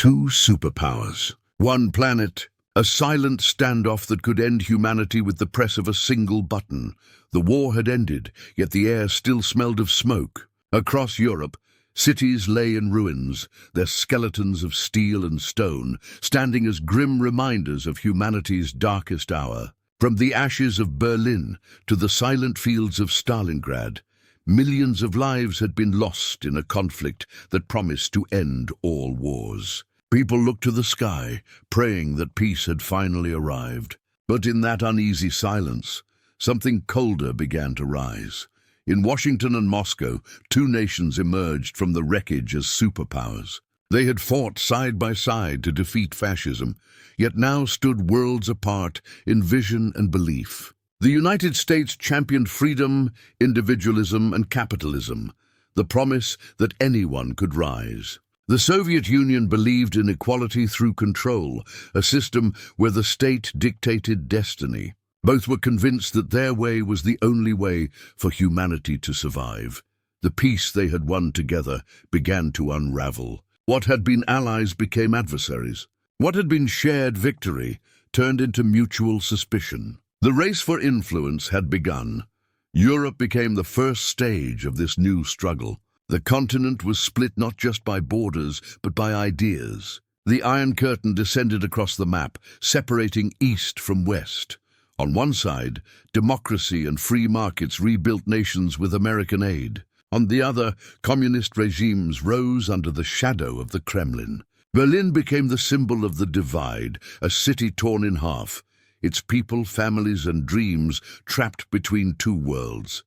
Two superpowers, one planet, a silent standoff that could end humanity with the press of a single button. The war had ended, yet the air still smelled of smoke. Across Europe, cities lay in ruins, their skeletons of steel and stone standing as grim reminders of humanity's darkest hour. From the ashes of Berlin to the silent fields of Stalingrad, millions of lives had been lost in a conflict that promised to end all wars. People looked to the sky, praying that peace had finally arrived. But in that uneasy silence, something colder began to rise. In Washington and Moscow, two nations emerged from the wreckage as superpowers. They had fought side by side to defeat fascism, yet now stood worlds apart in vision and belief. The United States championed freedom, individualism, and capitalism, the promise that anyone could rise. The Soviet Union believed in equality through control, a system where the state dictated destiny. Both were convinced that their way was the only way for humanity to survive. The peace they had won together began to unravel. What had been allies became adversaries. What had been shared victory turned into mutual suspicion. The race for influence had begun. Europe became the first stage of this new struggle. The continent was split not just by borders, but by ideas. The Iron Curtain descended across the map, separating east from west. On one side, democracy and free markets rebuilt nations with American aid. On the other, communist regimes rose under the shadow of the Kremlin. Berlin became the symbol of the divide, a city torn in half, its people, families, and dreams trapped between two worlds.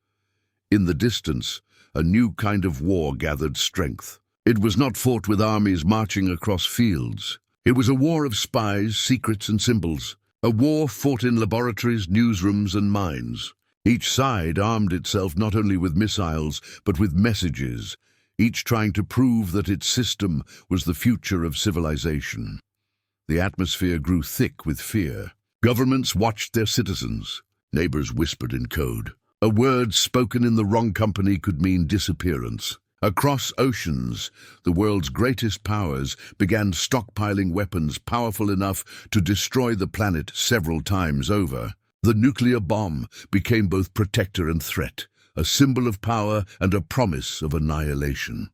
In the distance, a new kind of war gathered strength. It was not fought with armies marching across fields. It was a war of spies, secrets, and symbols. A war fought in laboratories, newsrooms, and mines. Each side armed itself not only with missiles, but with messages, each trying to prove that its system was the future of civilization. The atmosphere grew thick with fear. Governments watched their citizens. Neighbors whispered in code. A word spoken in the wrong company could mean disappearance. Across oceans, the world's greatest powers began stockpiling weapons powerful enough to destroy the planet several times over. The nuclear bomb became both protector and threat, a symbol of power and a promise of annihilation.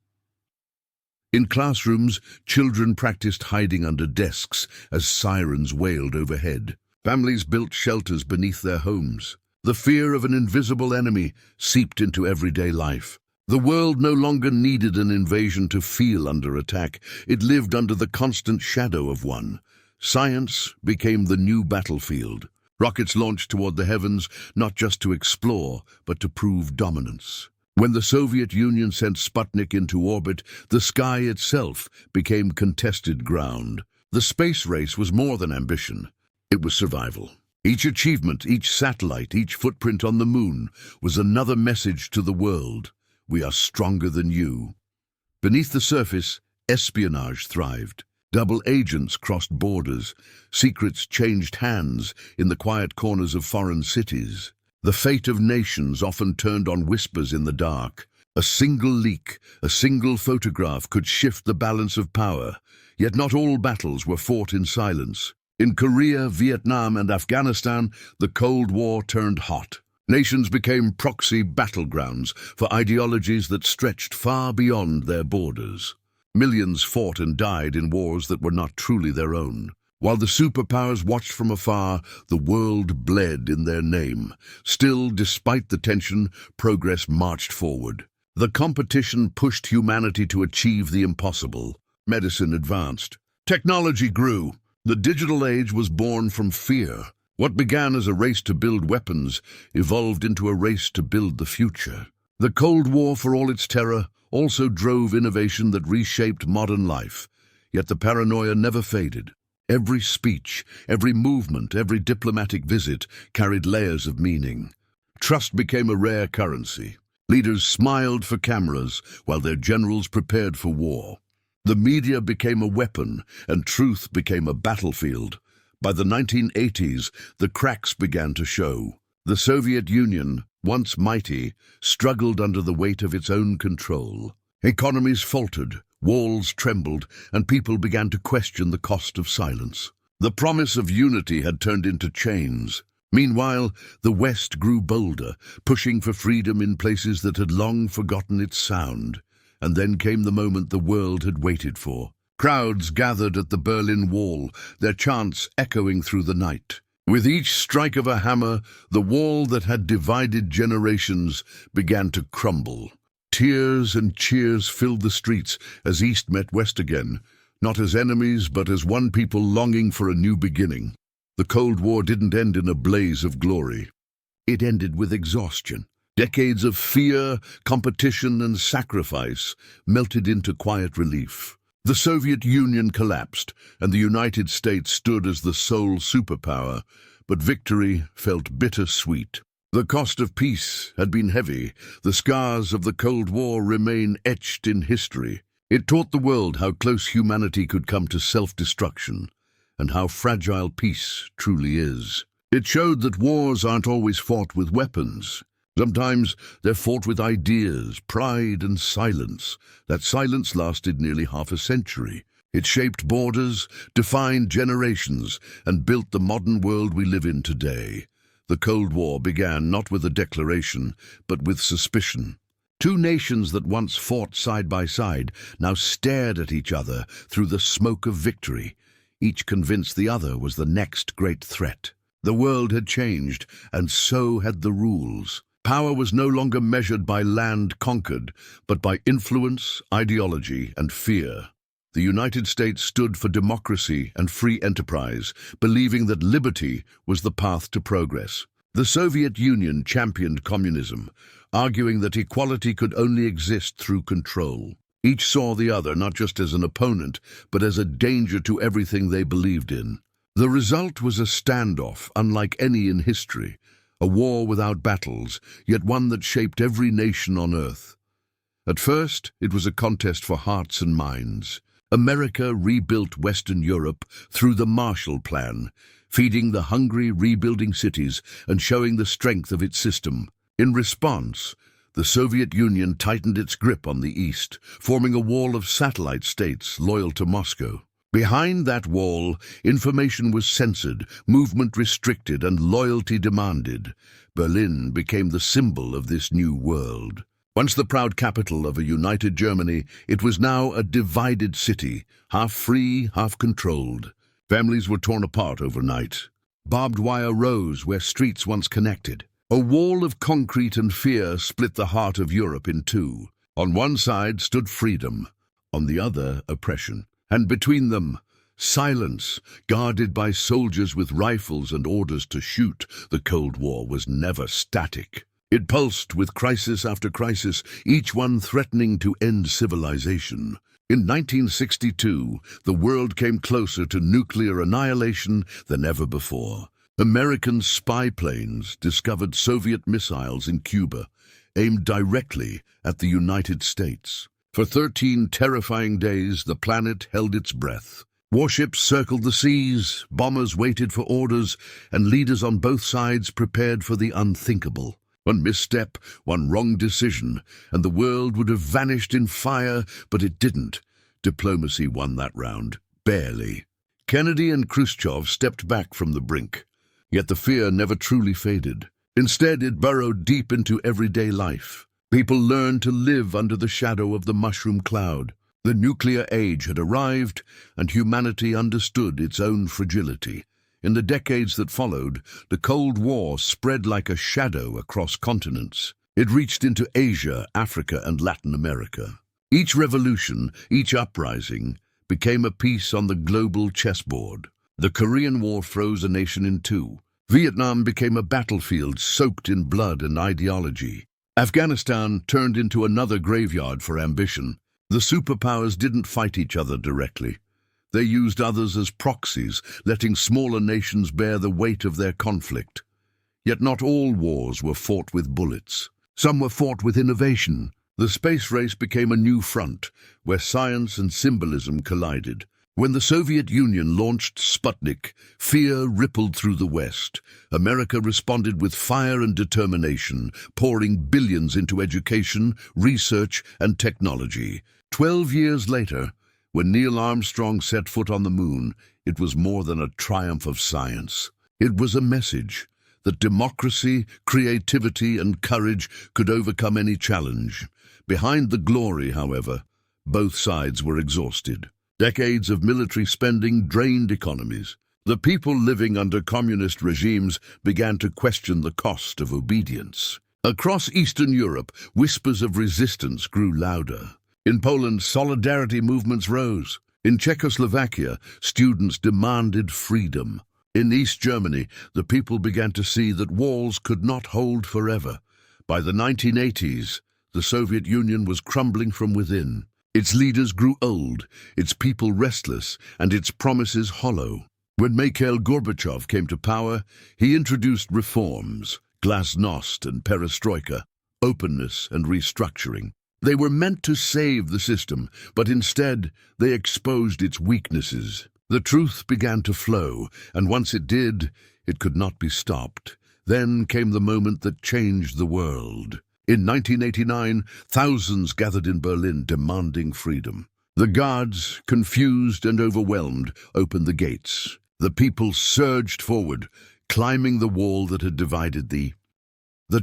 In classrooms, children practiced hiding under desks as sirens wailed overhead. Families built shelters beneath their homes. The fear of an invisible enemy seeped into everyday life. The world no longer needed an invasion to feel under attack. It lived under the constant shadow of one. Science became the new battlefield. Rockets launched toward the heavens, not just to explore, but to prove dominance. When the Soviet Union sent Sputnik into orbit, the sky itself became contested ground. The space race was more than ambition. It was survival. Each achievement, each satellite, each footprint on the moon was another message to the world. We are stronger than you. Beneath the surface, espionage thrived. Double agents crossed borders. Secrets changed hands in the quiet corners of foreign cities. The fate of nations often turned on whispers in the dark. A single leak, a single photograph could shift the balance of power. Yet not all battles were fought in silence. In Korea, Vietnam, and Afghanistan, the Cold War turned hot. Nations became proxy battlegrounds for ideologies that stretched far beyond their borders. Millions fought and died in wars that were not truly their own. While the superpowers watched from afar, the world bled in their name. Still, despite the tension, progress marched forward. The competition pushed humanity to achieve the impossible. Medicine advanced. Technology grew. The digital age was born from fear. What began as a race to build weapons evolved into a race to build the future. The Cold War, for all its terror, also drove innovation that reshaped modern life. Yet the paranoia never faded. Every speech, every movement, every diplomatic visit carried layers of meaning. Trust became a rare currency. Leaders smiled for cameras while their generals prepared for war. The media became a weapon, and truth became a battlefield. By the 1980s, the cracks began to show. The Soviet Union, once mighty, struggled under the weight of its own control. Economies faltered, Walls trembled, and people began to question the cost of silence. The promise of unity had turned into chains. Meanwhile, the West grew bolder, pushing for freedom in places that had long forgotten its sound. And then came the moment the world had waited for. Crowds gathered at the Berlin Wall, their chants echoing through the night. With each strike of a hammer, the wall that had divided generations began to crumble. Tears and cheers filled the streets as East met West again, not as enemies but as one people longing for a new beginning. The Cold War didn't end in a blaze of glory. It ended with exhaustion. Decades of fear, competition, and sacrifice melted into quiet relief. The Soviet Union collapsed, and the United States stood as the sole superpower, but victory felt bittersweet. The cost of peace had been heavy. The scars of the Cold War remain etched in history. It taught the world how close humanity could come to self-destruction, and how fragile peace truly is. It showed that wars aren't always fought with weapons. Sometimes they're fought with ideas, pride, and silence. That silence lasted nearly half a century. It shaped borders, defined generations, and built the modern world we live in today. The Cold War began not with a declaration, but with suspicion. Two nations that once fought side by side now stared at each other through the smoke of victory, each convinced the other was the next great threat. The world had changed, and so had the rules. Power was no longer measured by land conquered, but by influence, ideology, and fear. The United States stood for democracy and free enterprise, believing that liberty was the path to progress. The Soviet Union championed communism, arguing that equality could only exist through control. Each saw the other not just as an opponent, but as a danger to everything they believed in. The result was a standoff unlike any in history. A war without battles, yet one that shaped every nation on earth. At first, it was a contest for hearts and minds. America rebuilt Western Europe through the Marshall Plan, feeding the hungry, rebuilding cities and showing the strength of its system. In response, the Soviet Union tightened its grip on the East, forming a wall of satellite states loyal to Moscow. Behind that wall, information was censored, movement restricted, and loyalty demanded. Berlin became the symbol of this new world. Once the proud capital of a united Germany, it was now a divided city, half free, half controlled. Families were torn apart overnight. Barbed wire rose where streets once connected. A wall of concrete and fear split the heart of Europe in two. On one side stood freedom, on the other oppression. And between them, silence, guarded by soldiers with rifles and orders to shoot. The Cold War was never static. It pulsed with crisis after crisis, each one threatening to end civilization. In 1962, the world came closer to nuclear annihilation than ever before. American spy planes discovered Soviet missiles in Cuba, aimed directly at the United States. For 13 terrifying days, the planet held its breath. Warships circled the seas, bombers waited for orders, and leaders on both sides prepared for the unthinkable. One misstep, one wrong decision, and the world would have vanished in fire, but it didn't. Diplomacy won that round, barely. Kennedy and Khrushchev stepped back from the brink, yet the fear never truly faded. Instead, it burrowed deep into everyday life. People learned to live under the shadow of the mushroom cloud. The nuclear age had arrived, and humanity understood its own fragility. In the decades that followed, the Cold War spread like a shadow across continents. It reached into Asia, Africa, and Latin America. Each revolution, each uprising, became a piece on the global chessboard. The Korean War froze a nation in two. Vietnam became a battlefield soaked in blood and ideology. Afghanistan turned into another graveyard for ambition. The superpowers didn't fight each other directly. They used others as proxies, letting smaller nations bear the weight of their conflict. Yet not all wars were fought with bullets. Some were fought with innovation. The space race became a new front, where science and symbolism collided. When the Soviet Union launched Sputnik, fear rippled through the West. America responded with fire and determination, pouring billions into education, research, and technology. 12 years later, when Neil Armstrong set foot on the moon, it was more than a triumph of science. It was a message that democracy, creativity, and courage could overcome any challenge. Behind the glory, however, both sides were exhausted. Decades of military spending drained economies. The people living under communist regimes began to question the cost of obedience. Across Eastern Europe, whispers of resistance grew louder. In Poland, solidarity movements rose. In Czechoslovakia, students demanded freedom. In East Germany, the people began to see that walls could not hold forever. By the 1980s, the Soviet Union was crumbling from within. Its leaders grew old, its people restless, and its promises hollow. When Mikhail Gorbachev came to power, he introduced reforms, glasnost and perestroika, openness and restructuring. They were meant to save the system, but instead they exposed its weaknesses. The truth began to flow, and once it did, it could not be stopped. Then came the moment that changed the world. In 1989, thousands gathered in Berlin demanding freedom. The guards, confused and overwhelmed, opened the gates. The people surged forward, climbing the wall that had divided the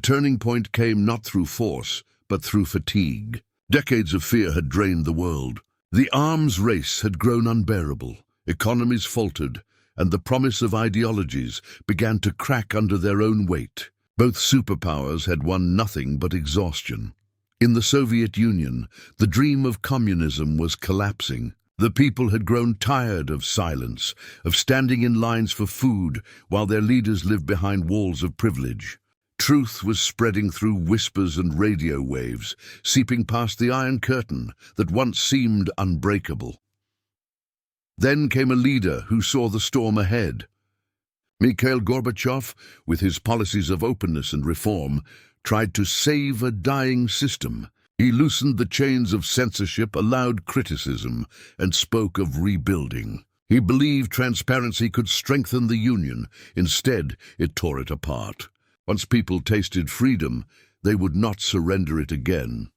turning point came not through force, but through fatigue. Decades of fear had drained the world. The arms race had grown unbearable. Economies faltered, and the promise of ideologies began to crack under their own weight. Both superpowers had won nothing but exhaustion. In the Soviet Union, the dream of communism was collapsing. The people had grown tired of silence, of standing in lines for food while their leaders lived behind walls of privilege. Truth was spreading through whispers and radio waves, seeping past the Iron Curtain that once seemed unbreakable. Then came a leader who saw the storm ahead. Mikhail Gorbachev, with his policies of openness and reform, tried to save a dying system. He loosened the chains of censorship, allowed criticism, and spoke of rebuilding. He believed transparency could strengthen the union. Instead, it tore it apart. Once people tasted freedom, they would not surrender it again.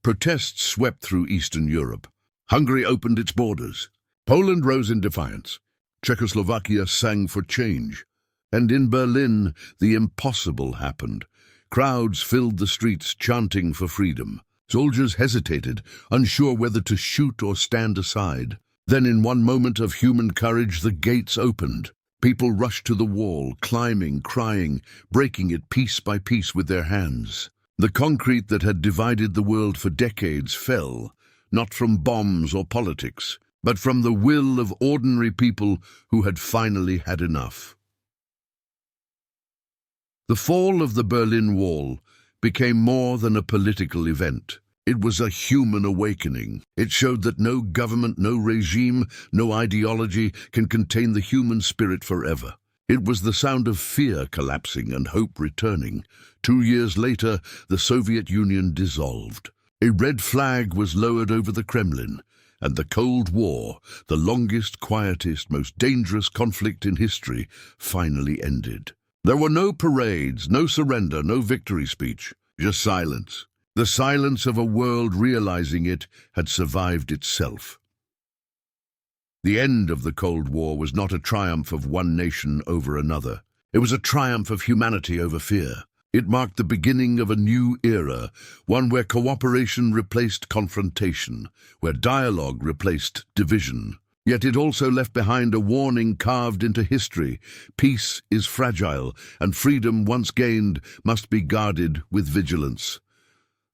Protests swept through Eastern Europe. Hungary opened its borders. Poland rose in defiance. Czechoslovakia sang for change. And in Berlin, the impossible happened. Crowds filled the streets chanting for freedom. Soldiers hesitated, unsure whether to shoot or stand aside. Then in one moment of human courage, the gates opened. People rushed to the wall, climbing, crying, breaking it piece by piece with their hands. The concrete that had divided the world for decades fell, not from bombs or politics, but from the will of ordinary people who had finally had enough. The fall of the Berlin Wall became more than a political event. It was a human awakening. It showed that no government, no regime, no ideology can contain the human spirit forever. It was the sound of fear collapsing and hope returning. 2 years later, the Soviet Union dissolved. A red flag was lowered over the Kremlin, and the Cold War, the longest, quietest, most dangerous conflict in history, finally ended. There were no parades, no surrender, no victory speech, just silence. The silence of a world realizing it had survived itself. The end of the Cold War was not a triumph of one nation over another. It was a triumph of humanity over fear. It marked the beginning of a new era, one where cooperation replaced confrontation, where dialogue replaced division. Yet it also left behind a warning carved into history. Peace is fragile, and freedom once gained must be guarded with vigilance.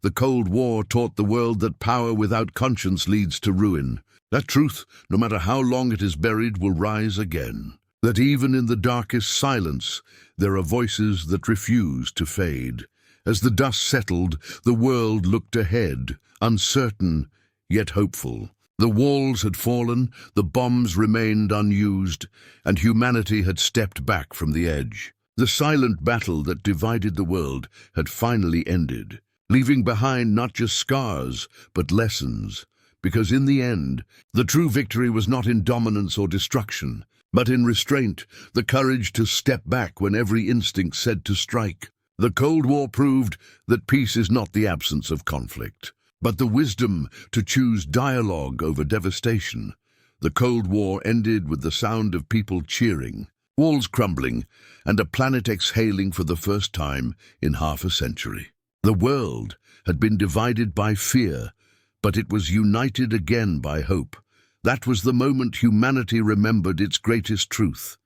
The Cold War taught the world that power without conscience leads to ruin. That truth, no matter how long it is buried, will rise again. That even in the darkest silence, there are voices that refuse to fade. As the dust settled, the world looked ahead, uncertain yet hopeful. The walls had fallen, the bombs remained unused, and humanity had stepped back from the edge. The silent battle that divided the world had finally ended, leaving behind not just scars, but lessons. because in the end, the true victory was not in dominance or destruction, but in restraint, the courage to step back when every instinct said to strike. The Cold War proved that peace is not the absence of conflict, but the wisdom to choose dialogue over devastation. The Cold War ended with the sound of people cheering, walls crumbling, and a planet exhaling for the first time in half a century. The world had been divided by fear, but it was united again by hope. That was the moment humanity remembered its greatest truth.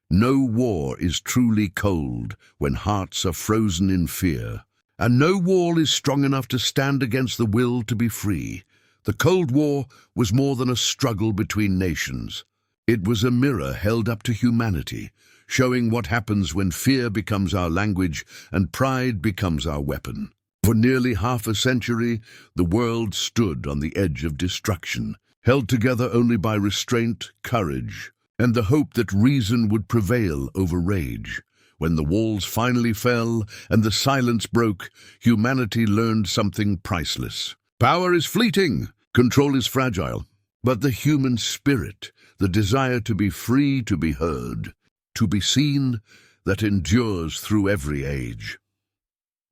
No war is truly cold when hearts are frozen in fear, and no wall is strong enough to stand against the will to be free. The Cold War was more than a struggle between nations. It was a mirror held up to humanity, showing what happens when fear becomes our language and pride becomes our weapon. For nearly half a century, the world stood on the edge of destruction, held together only by restraint, courage, and the hope that reason would prevail over rage. When the walls finally fell and the silence broke, humanity learned something priceless. Power is fleeting, control is fragile, but the human spirit, the desire to be free, to be heard, to be seen, that endures through every age.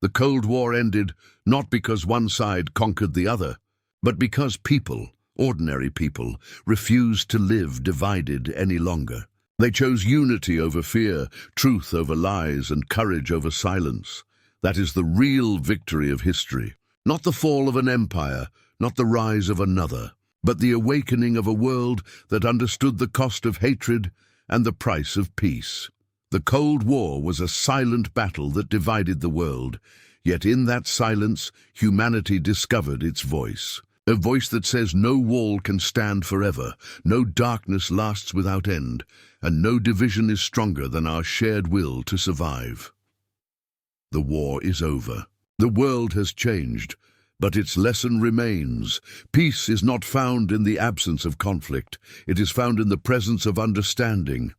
The Cold War ended not because one side conquered the other, but because people, ordinary people, refused to live divided any longer. They chose unity over fear, truth over lies, and courage over silence. That is the real victory of history. Not the fall of an empire, not the rise of another, but the awakening of a world that understood the cost of hatred and the price of peace. The Cold War was a silent battle that divided the world, yet in that silence, humanity discovered its voice. A voice that says no wall can stand forever, no darkness lasts without end, and no division is stronger than our shared will to survive. The war is over. The world has changed, but its lesson remains. Peace is not found in the absence of conflict. It is found in the presence of understanding.